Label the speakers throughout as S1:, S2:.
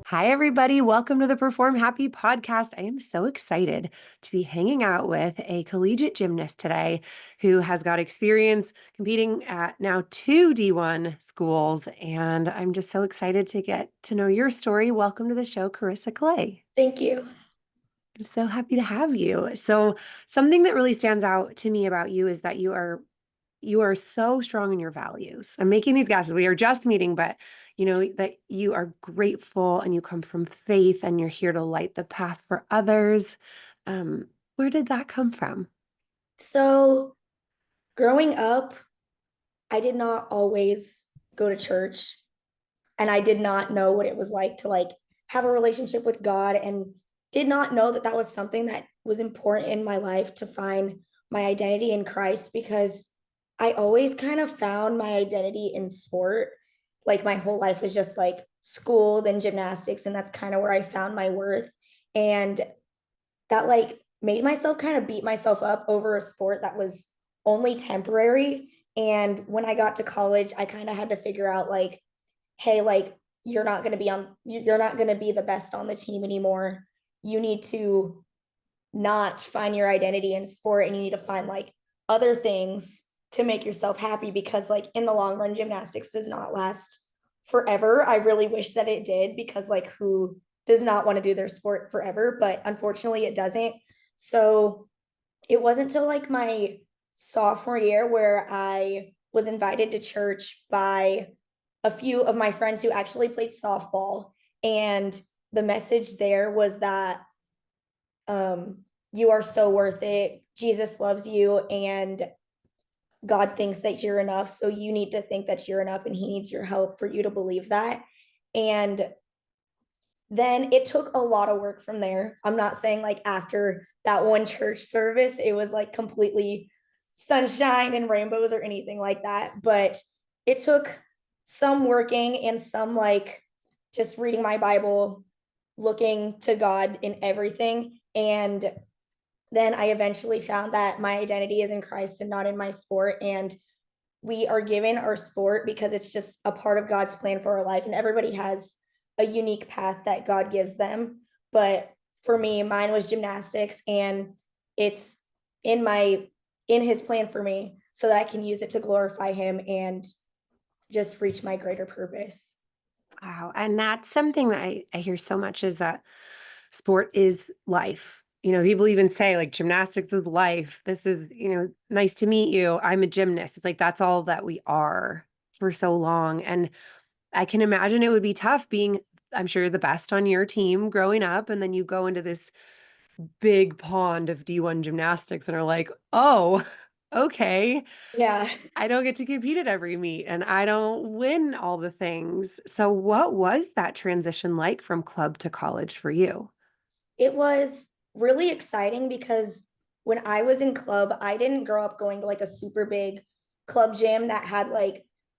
S1: Hi, everybody. Welcome to the Perform Happy podcast. I am so excited to be hanging out with a collegiate gymnast today who has got experience competing at now two D1 schools. And I'm just so excited to get to know your story. Welcome to the show, Carissa Clay.
S2: Thank you.
S1: I'm so happy to have you. So, something that really stands out to me about you is that you are so strong in your values. I'm making these guesses. We are just meeting, but you know that you are grateful and you come from faith and you're here to light the path for others. Where did that come from?
S2: So, growing up, I did not always go to church and I did not know what it was like to have a relationship with God and did not know that that was something that was important in my life to find my identity in Christ because I always kind of found my identity in sport. Like my whole life was just like school, then gymnastics, and that's kind of where I found my worth. And that made myself kind of beat myself up over a sport that was only temporary. And when I got to college, I kind of had to figure out hey, you're not going to be the best on the team anymore. You need to not find your identity in sport and you need to find other things to make yourself happy because in the long run gymnastics does not last forever. I really wish that it did because who does not want to do their sport forever, but unfortunately it doesn't. So it wasn't until my sophomore year where I was invited to church by a few of my friends who actually played softball, and the message there was that you are so worth it. Jesus loves you and God thinks that you're enough. So you need to think that you're enough and he needs your help for you to believe that. And then it took a lot of work from there. I'm not saying after that one church service, it was completely sunshine and rainbows or anything like that. But it took some working and some just reading my Bible, looking to God in everything. And then I eventually found that my identity is in Christ and not in my sport. And we are given our sport because it's just a part of God's plan for our life. And everybody has a unique path that God gives them. But for me, mine was gymnastics, and it's in my in his plan for me so that I can use it to glorify him and just reach my greater purpose.
S1: Wow. And that's something that I hear so much is that sport is life. People even say like gymnastics is life. This is, nice to meet you. I'm a gymnast. It's like that's all that we are for so long. And I can imagine it would be tough being, I'm sure, the best on your team growing up. And then you go into this big pond of D1 gymnastics and are like, oh, okay,
S2: Yeah.
S1: I don't get to compete at every meet and I don't win all the things. So, what was that transition like from club to college for you?
S2: It was really exciting because when I was in club, I didn't grow up going to a super big club gym that had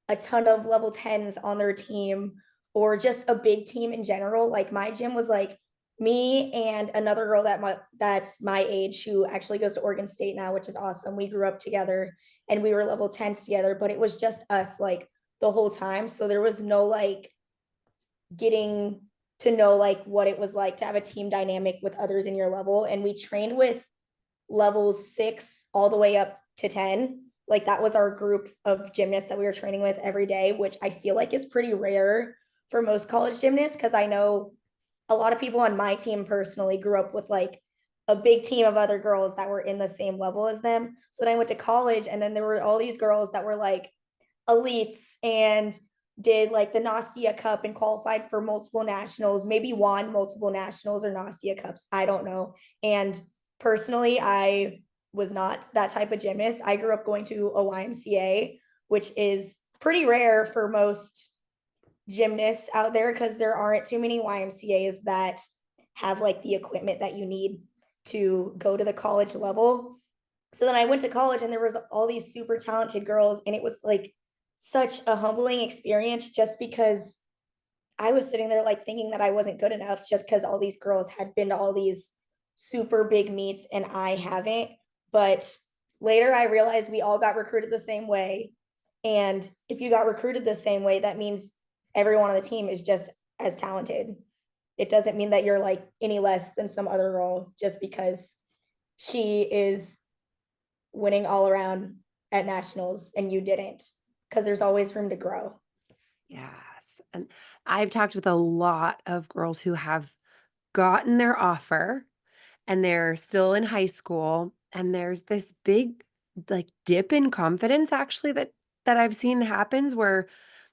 S2: a ton of level 10s on their team or just a big team in general. Like my gym was me and another girl that's my age who actually goes to Oregon State now, which is awesome. We grew up together and we were level 10s together, but it was just us the whole time. So there was no getting to know what it was like to have a team dynamic with others in your level. And we trained with levels 6 all the way up to 10. Like that was our group of gymnasts that we were training with every day, which I feel like is pretty rare for most college gymnasts because I know a lot of people on my team personally grew up with a big team of other girls that were in the same level as them. So then I went to college and then there were all these girls that were elites and did the Nastia Cup and qualified for multiple nationals, maybe won multiple nationals or Nastia Cups. I don't know. And personally, I was not that type of gymnast. I grew up going to a YMCA, which is pretty rare for most gymnasts out there because there aren't too many YMCAs that have the equipment that you need to go to the college level. So then I went to college and there was all these super talented girls and it was such a humbling experience just because I was sitting there thinking that I wasn't good enough just because all these girls had been to all these super big meets and I haven't. But later I realized we all got recruited the same way. And if you got recruited the same way, that means everyone on the team is just as talented. it doesn't mean that you're like any less than some other girl just because she is winning all around at nationals and you didn't, because there's always room to grow.
S1: Yes. And I've talked with a lot of girls who have gotten their offer and they're still in high school, and there's this big like dip in confidence actually that I've seen happens where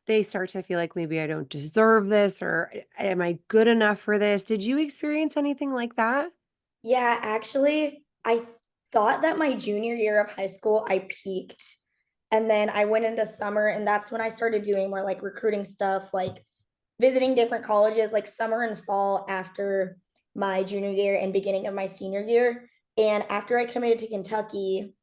S1: they start to feel like maybe I don't deserve this, or am I good enough for this? Did you experience anything like that?
S2: Yeah, actually, I thought that my junior year of high school, I peaked. And then I went into summer, and that's when I started doing more like recruiting stuff, like visiting different colleges, like summer and fall after my junior year and beginning of my senior year. And after I committed to Kentucky,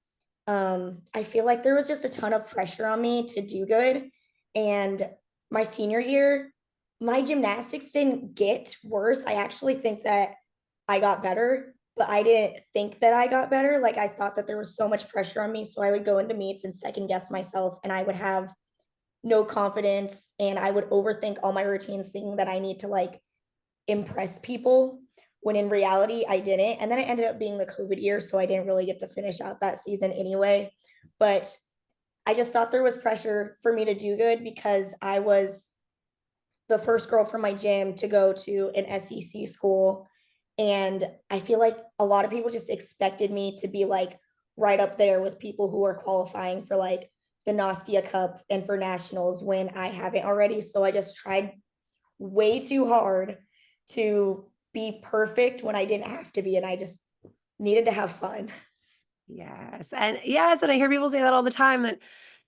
S2: I feel like there was just a ton of pressure on me to do good. And my senior year, my gymnastics didn't get worse. I actually think that I got better, but I didn't think that I got better. Like I thought that there was so much pressure on me. So I would go into meets and second guess myself, and I would have no confidence, and I would overthink all my routines thinking that I need to like impress people when in reality I didn't. And then it ended up being the COVID year, so I didn't really get to finish out that season anyway. But I just thought there was pressure for me to do good because I was the first girl from my gym to go to an SEC school. And I feel like a lot of people just expected me to be like right up there with people who are qualifying for like the Nastia Cup and for nationals when I haven't already. So I just tried way too hard to be perfect when I didn't have to be. And I just needed to have fun.
S1: Yes. And yes, and I hear people say that all the time, that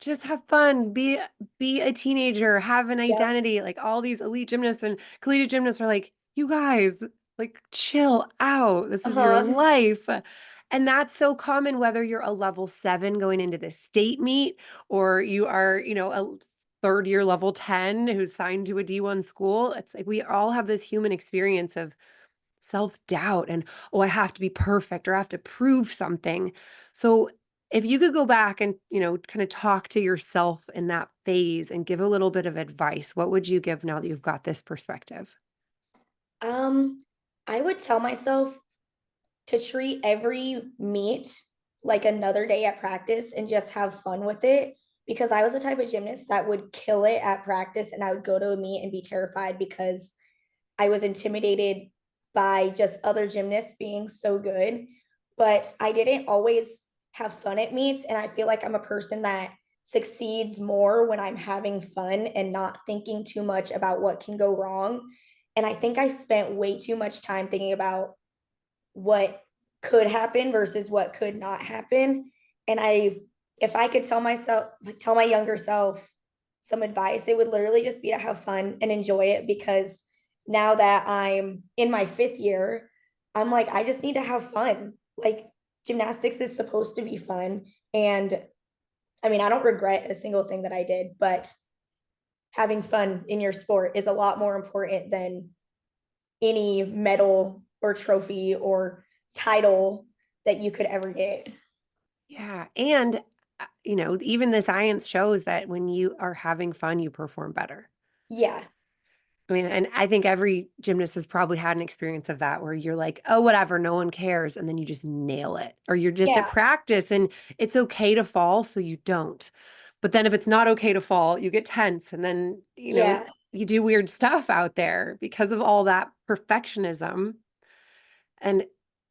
S1: just have fun, be a teenager, have an
S2: Yep.
S1: identity. Like all these elite gymnasts and collegiate gymnasts are like, you guys, like chill out. This is your
S2: Uh-huh.
S1: life. And that's so common whether you're a level 7 going into the state meet, or you are, a third year level 10 who's signed to a D1 school. It's like we all have this human experience of self-doubt and, oh, I have to be perfect or I have to prove something. So if you could go back and, kind of talk to yourself in that phase and give a little bit of advice, what would you give now that you've got this perspective?
S2: Um, I would tell myself to treat every meet like another day at practice and just have fun with it, because I was the type of gymnast that would kill it at practice and I would go to a meet and be terrified because I was intimidated by just other gymnasts being so good. But I didn't always have fun at meets. And I feel like I'm a person that succeeds more when I'm having fun and not thinking too much about what can go wrong. And I think I spent way too much time thinking about what could happen versus what could not happen. And if I could tell myself, like tell my younger self some advice, it would literally just be to have fun and enjoy it, because now that I'm in my fifth year, I'm like, I just need to have fun. Like gymnastics is supposed to be fun. And I mean, I don't regret a single thing that I did, but having fun in your sport is a lot more important than any medal or trophy or title that you could ever get.
S1: Yeah. And, even the science shows that when you are having fun, you perform better.
S2: Yeah.
S1: I mean, and I think every gymnast has probably had an experience of that where you're like, oh, whatever, no one cares. And then you just nail it. Or you're just at
S2: Yeah.
S1: practice and it's okay to fall, so you don't. But then if it's not okay to fall, you get tense. And then,
S2: Yeah.
S1: you do weird stuff out there because of all that perfectionism. And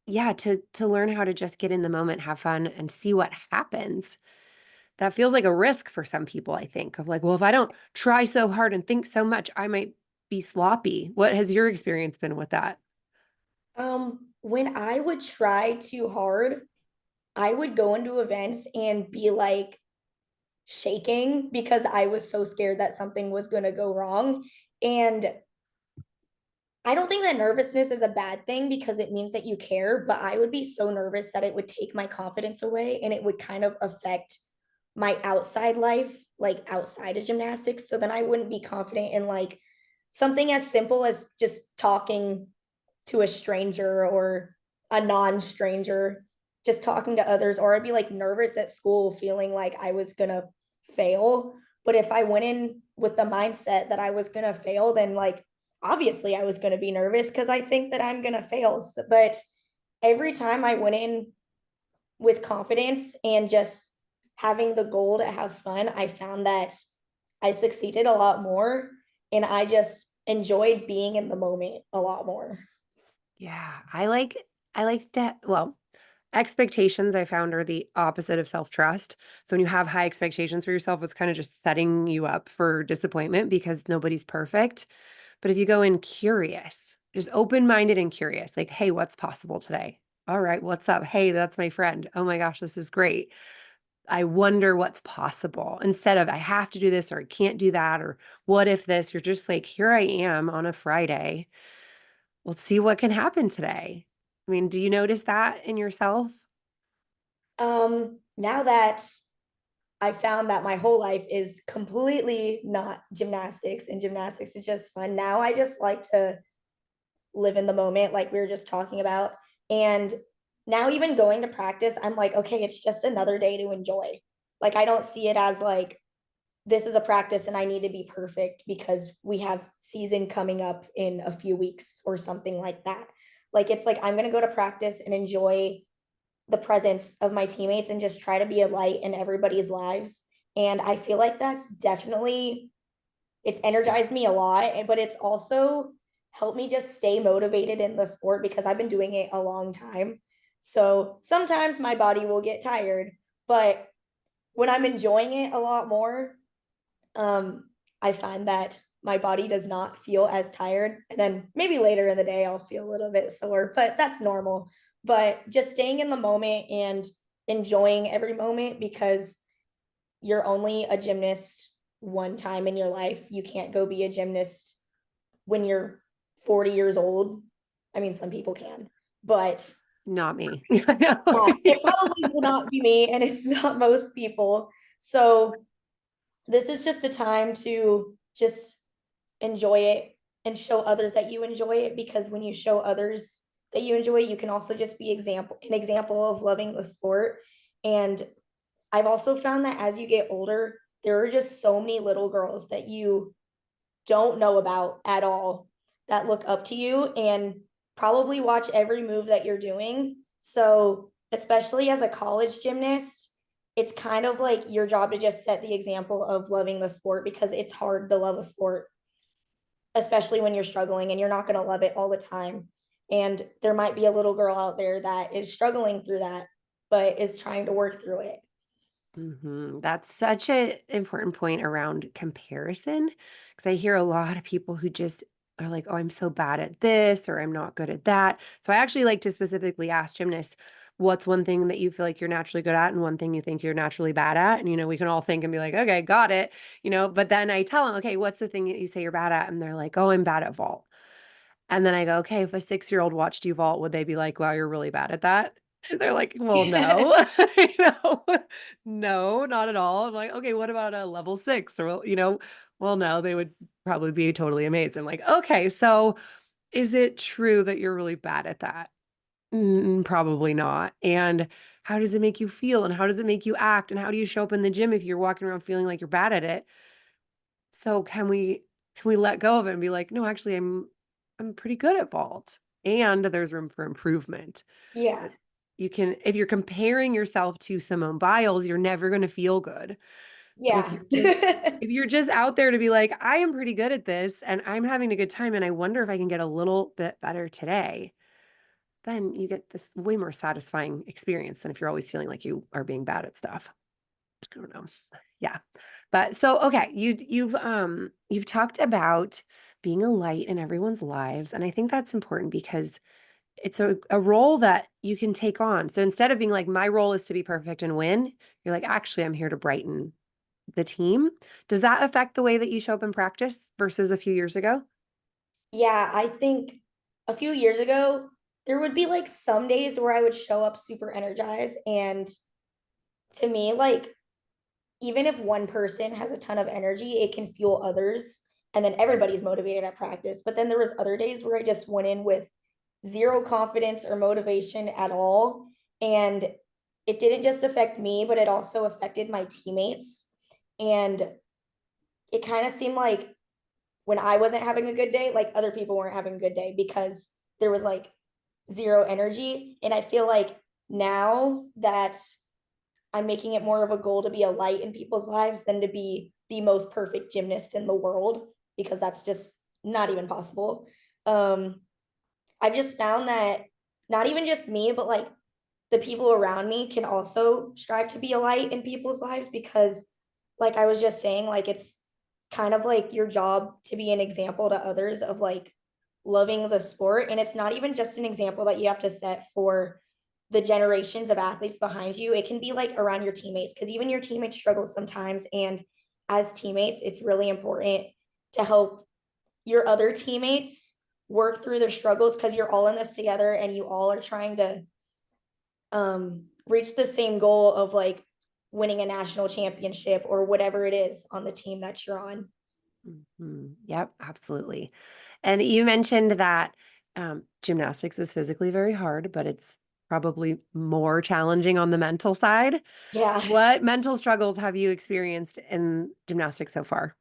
S1: yeah, to learn how to just get in the moment, have fun, and see what happens. That feels like a risk for some people, I think, of like, well, if I don't try so hard and think so much, I might be sloppy. What has your experience been with that?
S2: When I would try too hard, I would go into events and be like shaking because I was so scared that something was going to go wrong. And I don't think that nervousness is a bad thing because it means that you care, but I would be so nervous that it would take my confidence away and it would kind of affect my outside life, like outside of gymnastics. So then I wouldn't be confident in like something as simple as just talking to a stranger or a non-stranger, just talking to others, or I'd be like nervous at school feeling like I was gonna fail. But if I went in with the mindset that I was gonna fail, then like obviously I was going to be nervous because I think that I'm going to fail. But every time I went in with confidence and just having the goal to have fun, I found that I succeeded a lot more and I just enjoyed being in the moment a lot more.
S1: Yeah, I like that. Well, expectations I found are the opposite of self-trust. So when you have high expectations for yourself, it's kind of just setting you up for disappointment because nobody's perfect. But if you go in curious, just open-minded and curious, like, hey, what's possible today? All right, what's up? Hey, that's my friend. Oh my gosh, this is great. I wonder what's possible instead of I have to do this or I can't do that or what if this? You're just like, here I am on a Friday. Let's see what can happen today. I mean, do you notice that in yourself?
S2: Now that I found that my whole life is completely not gymnastics and gymnastics is just fun. Now I just like to live in the moment, like we were just talking about. And now, even going to practice, I'm like, okay, it's just another day to enjoy. Like, I don't see it as like, this is a practice and I need to be perfect because we have season coming up in a few weeks or something like that. Like, it's like, I'm going to go to practice and enjoy the presence of my teammates and just try to be a light in everybody's lives. And I feel like that's definitely, it's energized me a lot, but it's also helped me just stay motivated in the sport because I've been doing it a long time. So sometimes my body will get tired, but when I'm enjoying it a lot more, um, I find that my body does not feel as tired. And then maybe later in the day, I'll feel a little bit sore, but that's normal. But just staying in the moment and enjoying every moment because you're only a gymnast one time in your life. You can't go be a gymnast when you're 40 years old. I mean, some people can, but
S1: Not me. No.
S2: yeah, it probably will not be me and it's not most people. So this is just a time to just enjoy it and show others that you enjoy it because when you show others that you enjoy it, you can also just be an example of loving the sport. And I've also found that as you get older, there are just so many little girls that you don't know about at all that look up to you and probably watch every move that you're doing. So, especially as a college gymnast, it's kind of like your job to just set the example of loving the sport because it's hard to love a sport, especially when you're struggling and you're not going to love it all the time. And there might be a little girl out there that is struggling through that, but is trying to work through it.
S1: That's such an important point around comparison because I hear a lot of people who just are like, oh, I'm so bad at this or I'm not good at that. So I actually like to specifically ask gymnasts, what's one thing that you feel like you're naturally good at and one thing you think you're naturally bad at? And, we can all think and be like, okay, got it, but then I tell them, okay, what's the thing that you say you're bad at? And they're like, oh, I'm bad at vault. And then I go, okay, if a 6-year-old watched you vault, would they be like, wow, you're really bad at that? And they're like, well, no, no, not at all. I'm like, okay, what about a level 6? Or, well, no, they would probably be totally amazed. I'm like, okay, so is it true that you're really bad at that? Probably not. And how does it make you feel? And how does it make you act? And how do you show up in the gym if you're walking around feeling like you're bad at it? So can we let go of it and be like, no, actually, I'm pretty good at vault, and there's room for improvement.
S2: Yeah.
S1: You can, if you're comparing yourself to Simone Biles, you're never going to feel good. But if
S2: Yeah.
S1: you're just if you're just out there to be like, I am pretty good at this and I'm having a good time and I wonder if I can get a little bit better today, then you get this way more satisfying experience than if you're always feeling like you are being bad at stuff. I don't know. Yeah. But so okay, you've talked about being a light in everyone's lives. And I think that's important because it's a role that you can take on. So instead of being like, my role is to be perfect and win, you're like, actually, I'm here to brighten the team. Does that affect the way that you show up in practice versus a few years ago?
S2: Yeah, I think a few years ago, there would be like some days where I would show up super energized. And to me, like, even if one person has a ton of energy, it can fuel others. And then everybody's motivated at practice. But then there was other days where I just went in with zero confidence or motivation at all. And it didn't just affect me, but it also affected my teammates. And it kind of seemed like when I wasn't having a good day, like other people weren't having a good day because there was like zero energy. And I feel like now that I'm making it more of a goal to be a light in people's lives than to be the most perfect gymnast in the world, because that's just not even possible. Um, I've just found that not even just me, but like the people around me can also strive to be a light in people's lives because, like I was just saying, like it's kind of like your job to be an example to others of like loving the sport. And it's not even just an example that you have to set for the generations of athletes behind you. It can be like around your teammates because even your teammates struggle sometimes. And as teammates, it's really important to help your other teammates work through their struggles because you're all in this together and you all are trying to reach the same goal of like winning a national championship or whatever it is on the team that you're on.
S1: Yep, absolutely. And you mentioned that gymnastics is physically very hard, but it's probably more challenging on the mental side.
S2: Yeah.
S1: What mental struggles have you experienced in gymnastics so far?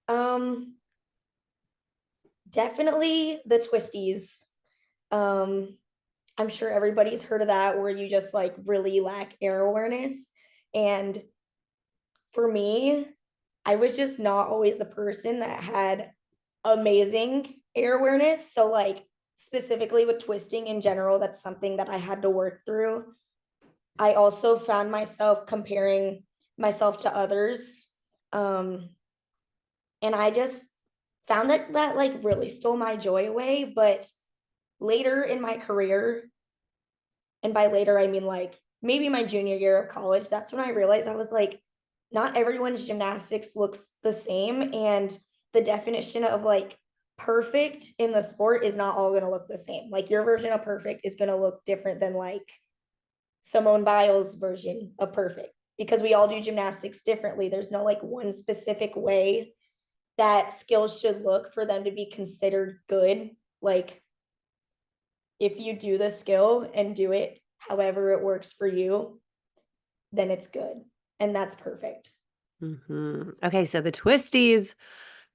S2: Um, Definitely the twisties. Um, I'm sure everybody's heard of that where you just like really lack air awareness. And for me, I was just not always the person that had amazing air awareness. So, like, specifically with twisting in general, that's something that I had to work through. I also found myself comparing myself to others. Um, and I just found that like really stole my joy away. But later in my career, and by later, I mean like maybe my junior year of college, that's when I realized I was like, not everyone's gymnastics looks the same. And the definition of like perfect in the sport is not all going to look the same. Like your version of perfect is going to look different than like Simone Biles' version of perfect because we all do gymnastics differently. There's no like one specific way that skills should look for them to be considered good. Like if you do the skill and do it however it works for you, then it's good. And that's perfect.
S1: Okay, so the twisties,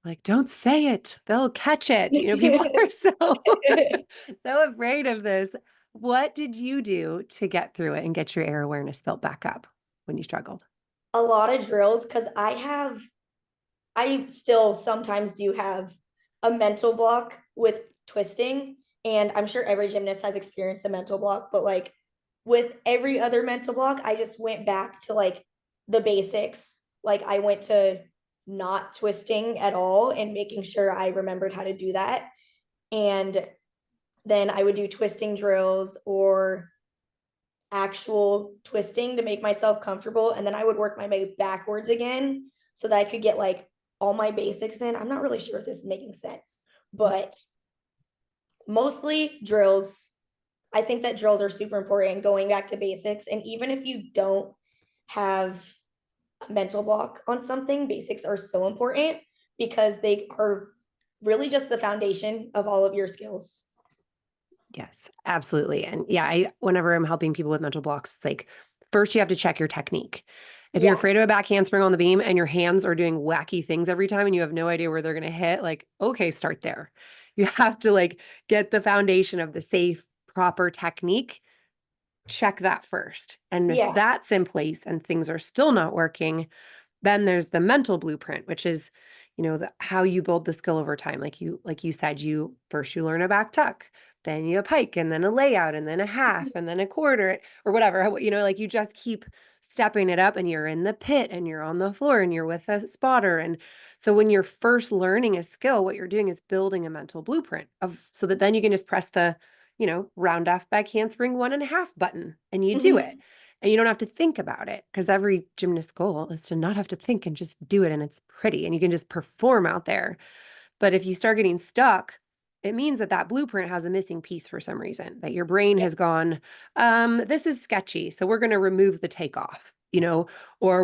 S1: like, don't say it, they'll catch it. People are so so afraid of this. What did you do to get through it and get your air awareness built back up when you struggled?
S2: A lot of drills because I still sometimes do have a mental block with twisting. And I'm sure every gymnast has experienced a mental block, but like with every other mental block, I just went back to like the basics. Like I went to not twisting at all and making sure I remembered how to do that. And then I would do twisting drills or actual twisting to make myself comfortable. And then I would work my way backwards again so that I could get like all my basics in. I'm not really sure if this is making sense, but mostly drills. I think that drills are super important going back to basics. And even if you don't have a mental block on something, basics are still important because they are really just the foundation of all of your skills.
S1: Yes, absolutely. And yeah, whenever I'm helping people with mental blocks, it's like first you have to check your technique. If you're
S2: Yeah.
S1: afraid of a back handspring on the beam and your hands are doing wacky things every time and you have no idea where they're going to hit, like, okay, start there. You have to like get the foundation of the safe, proper technique. Check that first. And if
S2: Yeah.
S1: that's in place and things are still not working, then there's the mental blueprint, which is, how you build the skill over time. Like you said, you learn a back tuck, then you a pike, and then a layout, and then a half, and then a quarter, or whatever. Like you just keep stepping it up, and you're in the pit, and you're on the floor, and you're with a spotter. And so when you're first learning a skill, what you're doing is building a mental blueprint of so that then you can just press the, round off back handspring 1.5 button, and you do it.
S2: Mhm.
S1: And you don't have to think about it because every gymnast goal is to not have to think and just do it. And it's pretty and you can just perform out there. But if you start getting stuck, it means that that blueprint has a missing piece for some reason, that your brain
S2: Yeah.
S1: has gone, this is sketchy. So we're going to remove the takeoff, or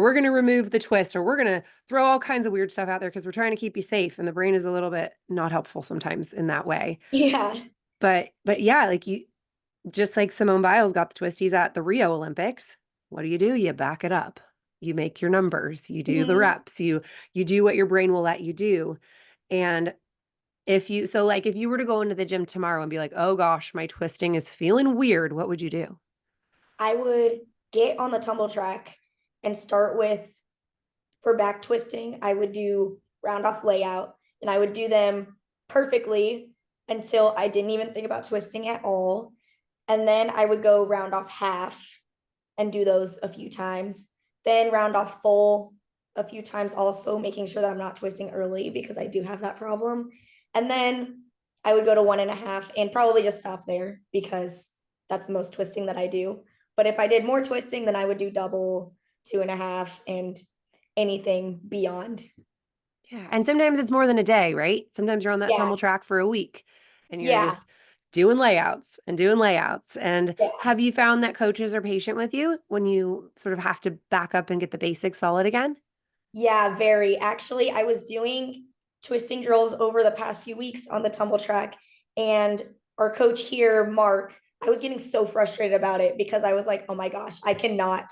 S1: we're going to remove the twist, or we're going to throw all kinds of weird stuff out there because we're trying to keep you safe. And the brain is a little bit not helpful sometimes in that way.
S2: Yeah.
S1: But yeah, like just like Simone Biles got the twisties at the Rio Olympics, what do? You back it up. You make your numbers, you do the
S2: Mhm.
S1: reps, you do what your brain will let you do. And If you were to go into the gym tomorrow and be like, oh gosh, my twisting is feeling weird, what would you do?
S2: I would get on the tumble track and start with, for back twisting, I would do round off layout and I would do them perfectly until I didn't even think about twisting at all. And then I would go round off half and do those a few times. Then round off full a few times, also making sure that I'm not twisting early because I do have that problem. And then I would go to 1.5 and probably just stop there because that's the most twisting that I do. But if I did more twisting, then I would do double, 2.5, and anything beyond.
S1: Yeah. And sometimes it's more than a day, right? Sometimes you're on that
S2: Yeah.
S1: tumble track for a week and you're
S2: Yeah.
S1: just doing layouts and doing layouts. And
S2: Yeah.
S1: have you found that coaches are patient with you when you sort of have to back up and get the basics solid again?
S2: Yeah, very. Actually, I was doing twisting drills over the past few weeks on the tumble track, and our coach here, Mark, I was getting so frustrated about it because I was like, oh my gosh, I cannot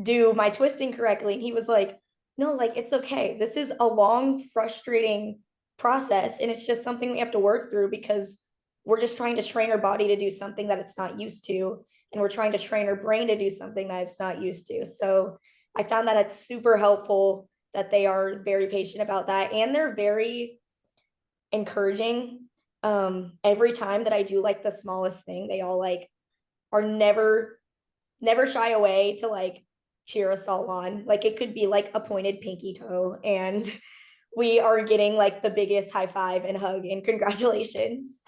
S2: do my twisting correctly. And he was like, no, like it's okay. This is a long, frustrating process. And it's just something we have to work through because we're just trying to train our body to do something that it's not used to. And we're trying to train our brain to do something that it's not used to. So I found that it's super helpful that they are very patient about that. And they're very encouraging. Every time that I do like the smallest thing, they all like are never shy away to like cheer us all on. Like it could be like a pointed pinky toe, and we are getting like the biggest high five and hug and congratulations.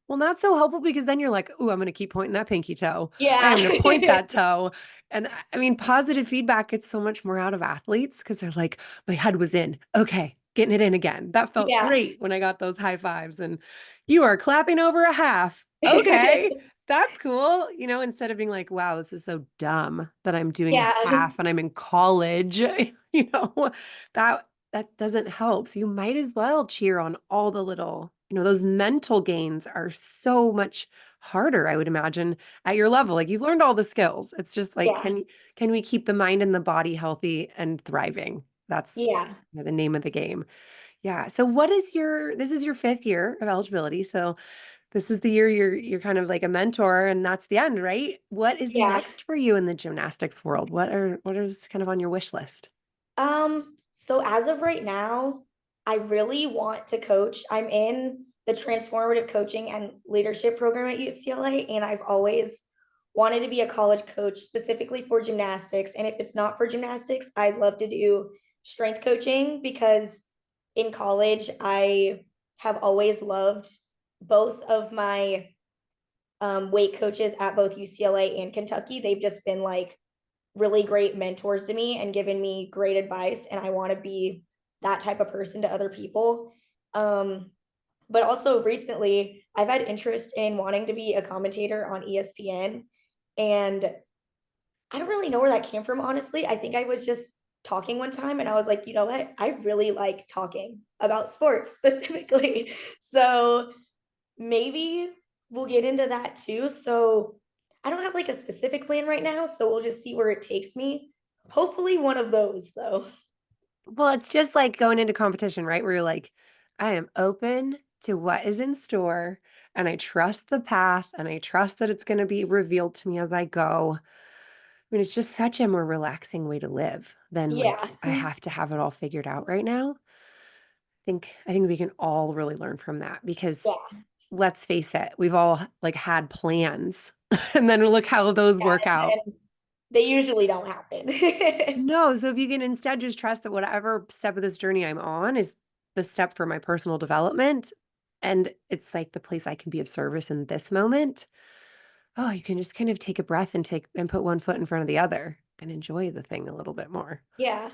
S1: Well, not so helpful because then you're like, "Ooh, I'm going to keep pointing that pinky toe.
S2: Yeah.
S1: I'm going to point that toe." And I mean, positive feedback gets so much more out of athletes because they're like, "My head was in. Okay, getting it in again. That felt
S2: Yeah.
S1: great when I got those high fives." And you are clapping over a half. Okay, that's cool. Instead of being like, "Wow, this is so dumb that I'm doing a
S2: Yeah.
S1: half and I'm in college." You know, that doesn't help. So you might as well cheer on all the little, those mental gains are so much harder, I would imagine, at your level. Like you've learned all the skills. It's just like,
S2: Yeah.
S1: can we keep the mind and the body healthy and thriving? That's
S2: Yeah.
S1: the name of the game. Yeah. So this is your fifth year of eligibility. So this is the year you're kind of like a mentor and that's the end, right? What is
S2: Yeah.
S1: next for you in the gymnastics world? What is kind of on your wish list?
S2: So as of right now, I really want to coach. I'm in the transformative coaching and leadership program at UCLA, and I've always wanted to be a college coach specifically for gymnastics. And if it's not for gymnastics, I'd love to do strength coaching because in college, I have always loved both of my weight coaches at both UCLA and Kentucky. They've just been like really great mentors to me and given me great advice. And I want to be that type of person to other people. But also recently, I've had interest in wanting to be a commentator on ESPN. And I don't really know where that came from, honestly. I think I was just talking one time and I was like, you know what? I really like talking about sports specifically. So maybe we'll get into that too. So I don't have like a specific plan right now. So we'll just see where it takes me. Hopefully, one of those though.
S1: Well, it's just like going into competition, right? Where you're like, I am open to what is in store and I trust the path and I trust that it's going to be revealed to me as I go. I mean, it's just such a more relaxing way to live than
S2: Yeah.
S1: like I have to have it all figured out right now. I think we can all really learn from that because
S2: Yeah.
S1: let's face it, we've all like had plans and then look how those work out.
S2: And they usually don't happen.
S1: No, so if you can instead just trust that whatever step of this journey I'm on is the step for my personal development, and it's like the place I can be of service in this moment. Oh, you can just kind of take a breath and put one foot in front of the other and enjoy the thing a little bit more.
S2: Yeah.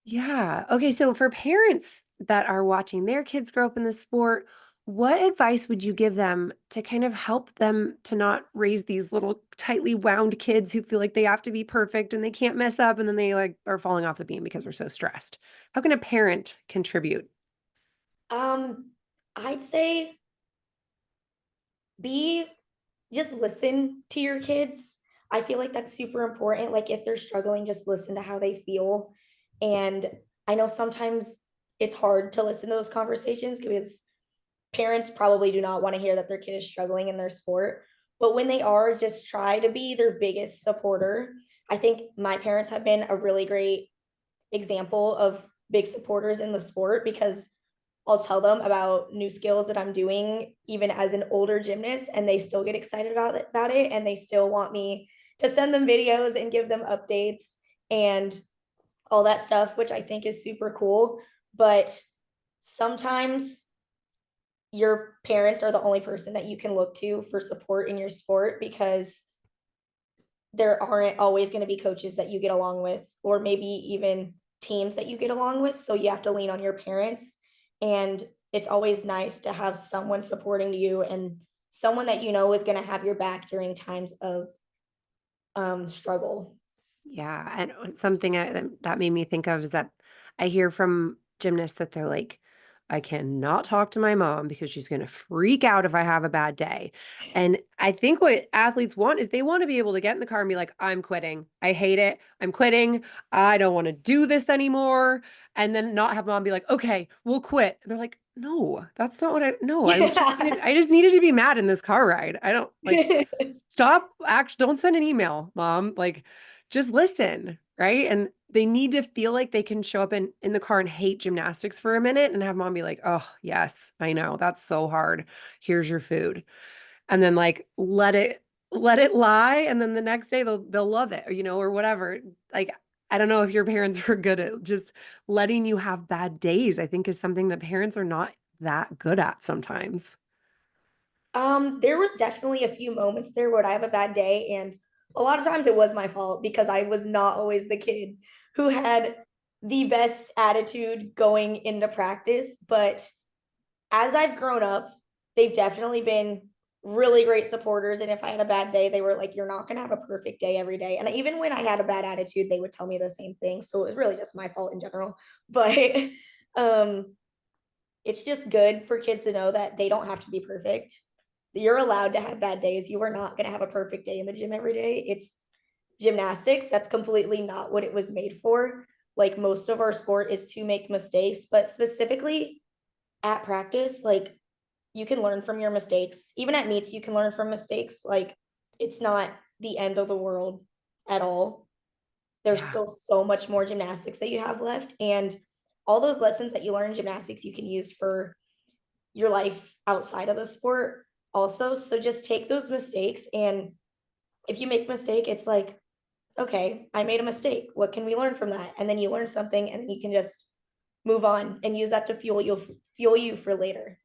S1: Yeah. Okay. So for parents that are watching their kids grow up in the sport, what advice would you give them to kind of help them to not raise these little tightly wound kids who feel like they have to be perfect and they can't mess up and then they like are falling off the beam because they're so stressed? How can a parent contribute?
S2: Um, I'd say be just listen to your kids. I feel like that's super important. Like if they're struggling, just listen to how they feel. And I know sometimes it's hard to listen to those conversations because parents probably do not want to hear that their kid is struggling in their sport. But when they are, just try to be their biggest supporter. I think my parents have been a really great example of big supporters in the sport because I'll tell them about new skills that I'm doing even as an older gymnast and they still get excited about it and they still want me to send them videos and give them updates and all that stuff, which I think is super cool. But sometimes your parents are the only person that you can look to for support in your sport because there aren't always going to be coaches that you get along with, or maybe even teams that you get along with. So you have to lean on your parents. And it's always nice to have someone supporting you and someone that you know is going to have your back during times of struggle.
S1: Yeah, and something that made me think of is that I hear from gymnasts that they're like, I cannot talk to my mom because she's going to freak out if I have a bad day. And I think what athletes want is they want to be able to get in the car and be like, I'm quitting. I hate it. I'm quitting. I don't want to do this anymore. And then not have mom be like, okay, we'll quit. And they're like, no, that's not what no,
S2: Yeah.
S1: I just needed to be mad in this car ride. I don't like, stop, don't send an email, mom. Like, just listen, right? And they need to feel like they can show up in the car and hate gymnastics for a minute and have mom be like, oh, yes, I know. That's so hard. Here's your food. And then like let it lie. And then the next day they'll love it, or whatever. Like, I don't know if your parents were good at just letting you have bad days, I think is something that parents are not that good at sometimes.
S2: There was definitely a few moments there where I have a bad day, and a lot of times it was my fault because I was not always the kid who had the best attitude going into practice. But as I've grown up, they've definitely been really great supporters. And if I had a bad day, they were like, "You're not gonna have a perfect day every day." And even when I had a bad attitude, they would tell me the same thing. So it was really just my fault in general. But um, it's just good for kids to know that they don't have to be perfect. You're allowed to have bad days. You are not going to have a perfect day in the gym every day. It's gymnastics. That's completely not what it was made for. Like most of our sport is to make mistakes, but specifically at practice, like you can learn from your mistakes. Even at meets, you can learn from mistakes. Like it's not the end of the world at all. There's
S1: Yeah.
S2: still so much more gymnastics that you have left. And all those lessons that you learn in gymnastics, you can use for your life outside of the sport also. So just take those mistakes. And if you make a mistake, it's like, okay, I made a mistake. What can we learn from that? And then you learn something and then you can just move on and use that to fuel you for later.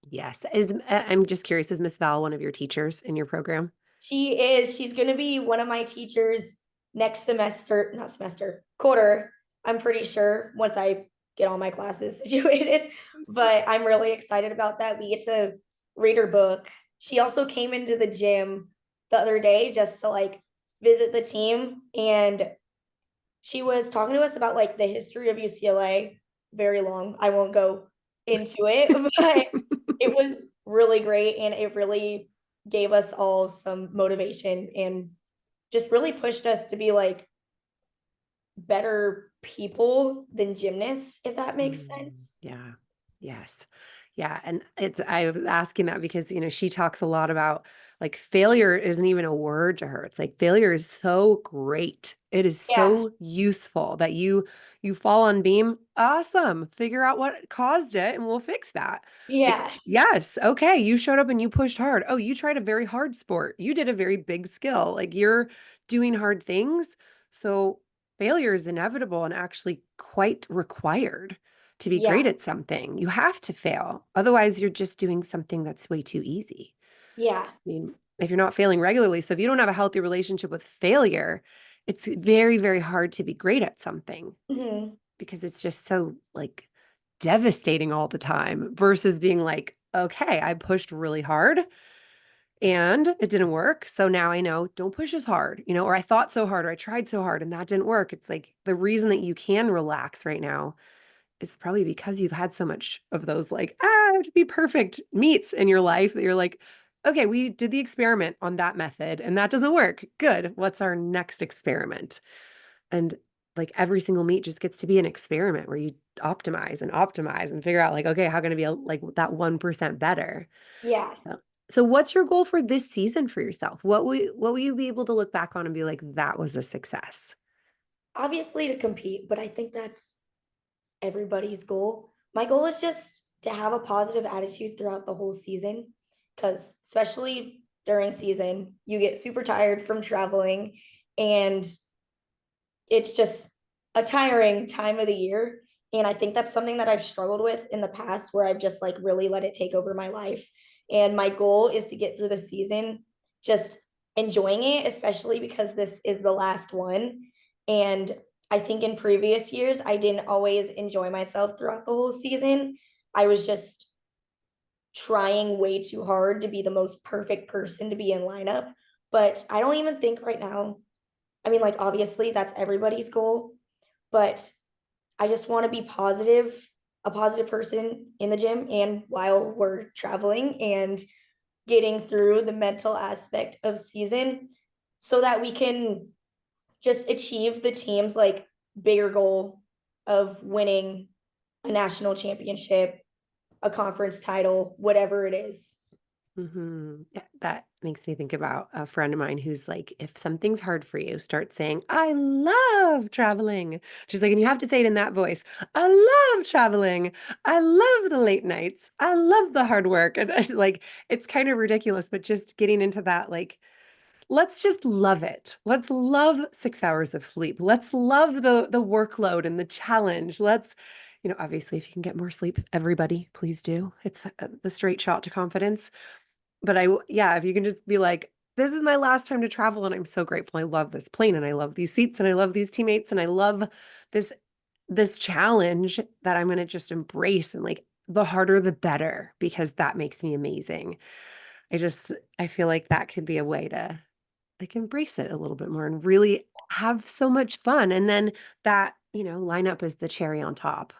S1: Yes. I'm just curious, is Miss Val one of your teachers in your program?
S2: She's going to be one of my teachers next semester, not semester, quarter. I'm pretty sure once I get all my classes situated, but I'm really excited about that. We get to read her book. She also came into the gym the other day just to like visit the team, and she was talking to us about like the history of UCLA. Very long. I won't go into it, but it was really great and it really gave us all some motivation and just really pushed us to be like better people than gymnasts, if that makes sense.
S1: Yeah. Yes. Yeah. And I was asking that because, she talks a lot about like failure isn't even a word to her. It's like failure is so great. It is
S2: Yeah.
S1: so useful that you fall on beam. Awesome. Figure out what caused it and we'll fix that. Like,
S2: Yeah.
S1: yes. Okay. You showed up and you pushed hard. Oh, you tried a very hard sport. You did a very big skill. Like you're doing hard things. So failure is inevitable and actually quite required to be great
S2: Yeah.
S1: at something. You have to fail. Otherwise, you're just doing something that's way too easy.
S2: Yeah.
S1: I mean, if you're not failing regularly, so if you don't have a healthy relationship with failure, it's very, very hard to be great at something
S2: Mhm.
S1: because it's just so like devastating all the time versus being like, okay, I pushed really hard and it didn't work. So now I know don't push as hard, or I thought so hard or I tried so hard and that didn't work. It's like the reason that you can relax right now it's probably because you've had so much of those like, I have to be perfect meets in your life that you're like, okay, we did the experiment on that method and that doesn't work. Good. What's our next experiment? And like every single meet just gets to be an experiment where you optimize and figure out like, okay, how can I be like that 1% better?
S2: Yeah.
S1: Yeah. So what's your goal for this season for yourself? What will you be able to look back on and be like, that was a success?
S2: Obviously to compete, but I think that's everybody's goal. My goal is just to have a positive attitude throughout the whole season because especially during season, you get super tired from traveling and it's just a tiring time of the year. And I think that's something that I've struggled with in the past where I've just like really let it take over my life. And my goal is to get through the season just enjoying it, especially because this is the last one. And I think in previous years, I didn't always enjoy myself throughout the whole season. I was just trying way too hard to be the most perfect person to be in lineup. But I don't even think right now, I mean, like, obviously, that's everybody's goal, but I just want to be positive, a positive person in the gym and while we're traveling and getting through the mental aspect of season so that we can just achieve the team's like bigger goal of winning a national championship, a conference title, whatever it is.
S1: Yeah, that makes me think about a friend of mine who's like, if something's hard for you, start saying, I love traveling. She's like, and you have to say it in that voice. I love traveling. I love the late nights. I love the hard work. And I like, it's kind of ridiculous, but just getting into that, like, let's just love it. Let's love 6 hours of sleep. Let's love the workload and the challenge. Let's, obviously, if you can get more sleep, everybody, please do. It's the straight shot to confidence. But yeah, if you can just be like, this is my last time to travel and I'm so grateful. I love this plane and I love these seats and I love these teammates and I love this this challenge that I'm going to just embrace and like the harder the better because that makes me amazing. I feel like that could be a way to like embrace it a little bit more and really have so much fun. And then that, lineup is the cherry on top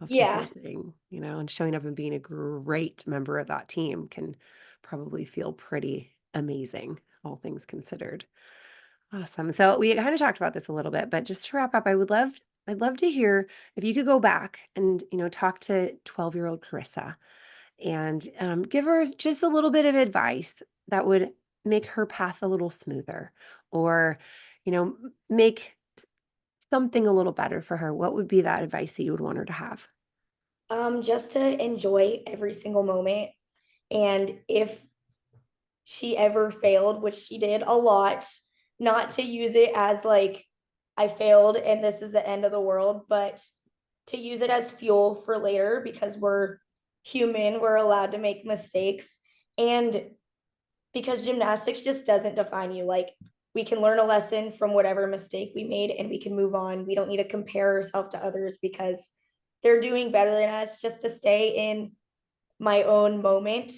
S1: of the whole
S2: Yeah.
S1: thing, and showing up and being a great member of that team can probably feel pretty amazing, all things considered. Awesome. So we kind of talked about this a little bit, but just to wrap up, I'd love to hear if you could go back and, talk to 12-year-old Carissa and give her just a little bit of advice that would make her path a little smoother or, make something a little better for her. What would be that advice that you would want her to have?
S2: Just to enjoy every single moment. And if she ever failed, which she did a lot, not to use it as like, I failed and this is the end of the world, but to use it as fuel for later because we're human, we're allowed to make mistakes. And because gymnastics just doesn't define you. Like we can learn a lesson from whatever mistake we made and we can move on. We don't need to compare ourselves to others because they're doing better than us, just to stay in my own moment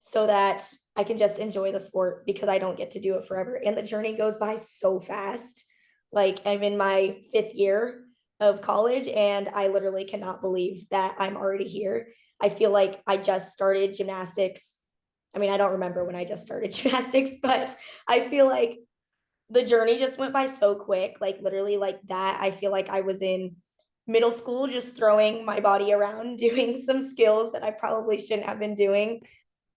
S2: so that I can just enjoy the sport because I don't get to do it forever. And the journey goes by so fast. Like I'm in my 5th year of college and I literally cannot believe that I'm already here. I feel like I just started gymnastics. I mean, I don't remember when I just started gymnastics, but I feel like the journey just went by so quick. Like literally like that. I feel like I was in middle school just throwing my body around, doing some skills that I probably shouldn't have been doing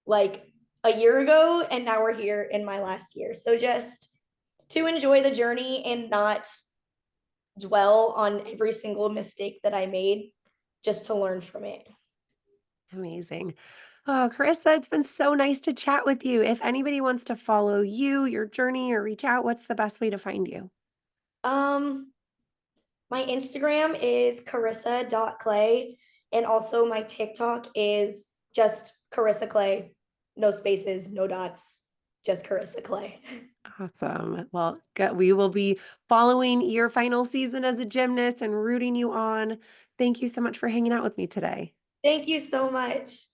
S2: like a year ago, and now we're here in my last year. So just to enjoy the journey and not dwell on every single mistake that I made, just to learn from it.
S1: Amazing. Oh, Carissa, it's been so nice to chat with you. If anybody wants to follow you, your journey, or reach out, what's the best way to find you?
S2: Um, my Instagram is carissa.clay, and also my TikTok is just Carissa Clay. No spaces, no dots, just Carissa Clay.
S1: Awesome. Well, we will be following your final season as a gymnast and rooting you on. Thank you so much for hanging out with me today.
S2: Thank you so much.